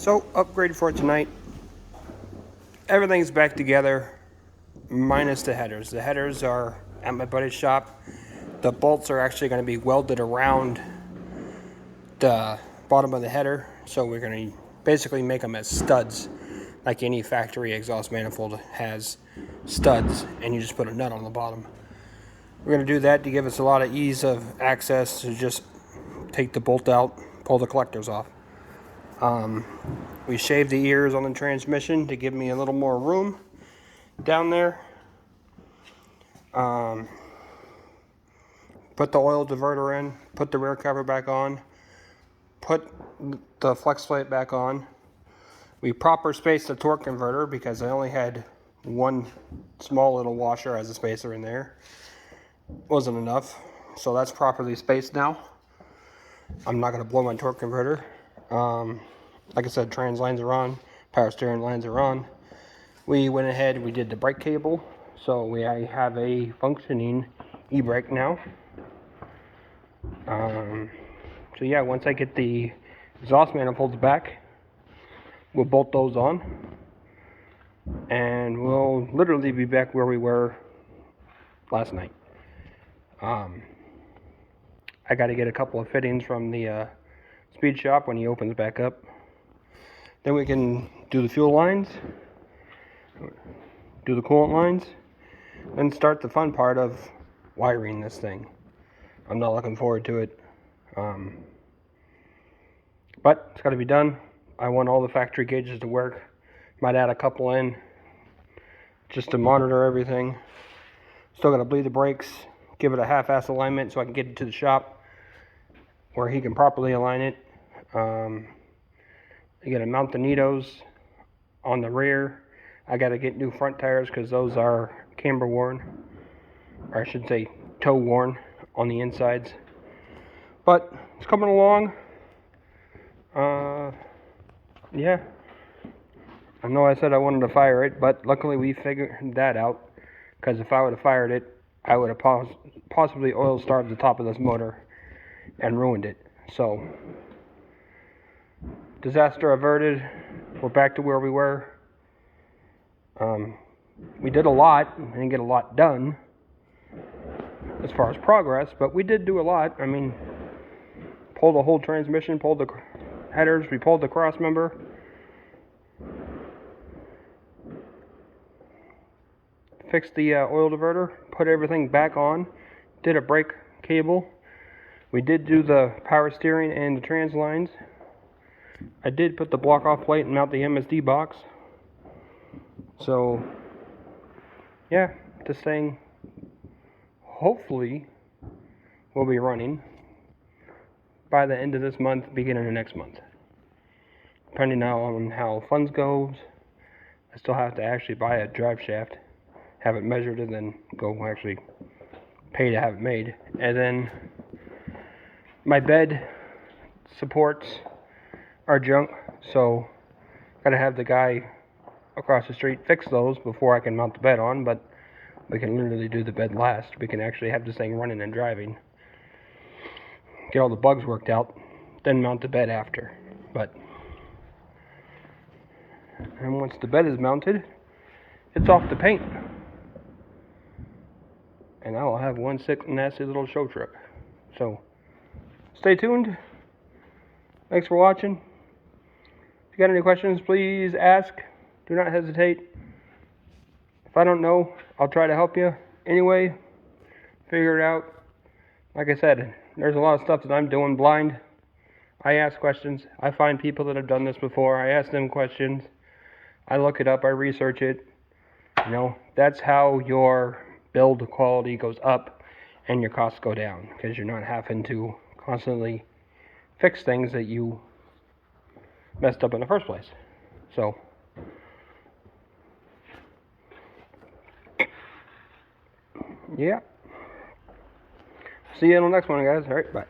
So, upgrade for tonight. Everything's back together, minus the headers. The headers are at my buddy's shop. The bolts are actually going to be welded around the bottom of the header. So we're going to basically make them as studs, like any factory exhaust manifold has studs, and you just put a nut on the bottom. We're going to do that to give us a lot of ease of access to just take the bolt out, pull the collectors off. We shaved the ears on the transmission to give me a little more room down there. Put the oil diverter in, put the rear cover back on, put the flex plate back on. We proper spaced the torque converter because I only had one small little washer as a spacer in there. Wasn't enough, so that's properly spaced now. I'm not going to blow my torque converter. Like I said, trans lines are on, power steering lines are on. We went ahead, we did the brake cable, so I have a functioning e-brake now. So yeah, once I get the exhaust manifolds back, we'll bolt those on, and we'll literally be back where we were last night. I got to get a couple of fittings from the speed shop when he opens back up. Then we can do the fuel lines, do the coolant lines, and start the fun part of wiring this thing. I'm not looking forward to it, but it's got to be done. I want all the factory gauges to work. Might add a couple in just to monitor everything. Still got to bleed the brakes, give it a half-ass alignment so I can get it to the shop where he can properly align it. I got to mount the Nitos on the rear. I got to get new front tires because those are camber worn, or I should say toe worn on the insides. But it's coming along. Yeah. I know I said I wanted to fire it, but luckily we figured that out, because if I would have fired it, I would have possibly oil starved the top of this motor and ruined it. So, disaster averted. We're back to where we were. We did a lot. I didn't get a lot done as far as progress, but we did do a lot. I mean, pulled the whole transmission, pulled the headers, we pulled the cross member. Fixed the oil diverter, put everything back on, did a brake cable. We did do the power steering and the trans lines. I did put the block off plate and mount the MSD box. So, yeah, this thing hopefully will be running by the end of this month, beginning of next month. Depending now on how funds goes, I still have to actually buy a drive shaft, have it measured, and then go actually pay to have it made. And then my bed supports are junk, so gotta have the guy across the street fix those before I can mount the bed on, but we can literally do the bed last. We can actually have this thing running and driving, get all the bugs worked out, then mount the bed after. But and once the bed is mounted, it's off the paint, and I will have one sick, nasty little show truck. So stay tuned. Thanks for watching. If you got any questions, please ask. Do not hesitate. If I don't know, I'll try to help you anyway. Figure it out. Like I said, there's a lot of stuff that I'm doing blind. I ask questions. I find people that have done this before. I ask them questions. I look it up. I research it. You know, that's how your build quality goes up and your costs go down, because you're not having to constantly fix things that you messed up in the first place. So, yeah. See you in the next one, guys. All right, bye.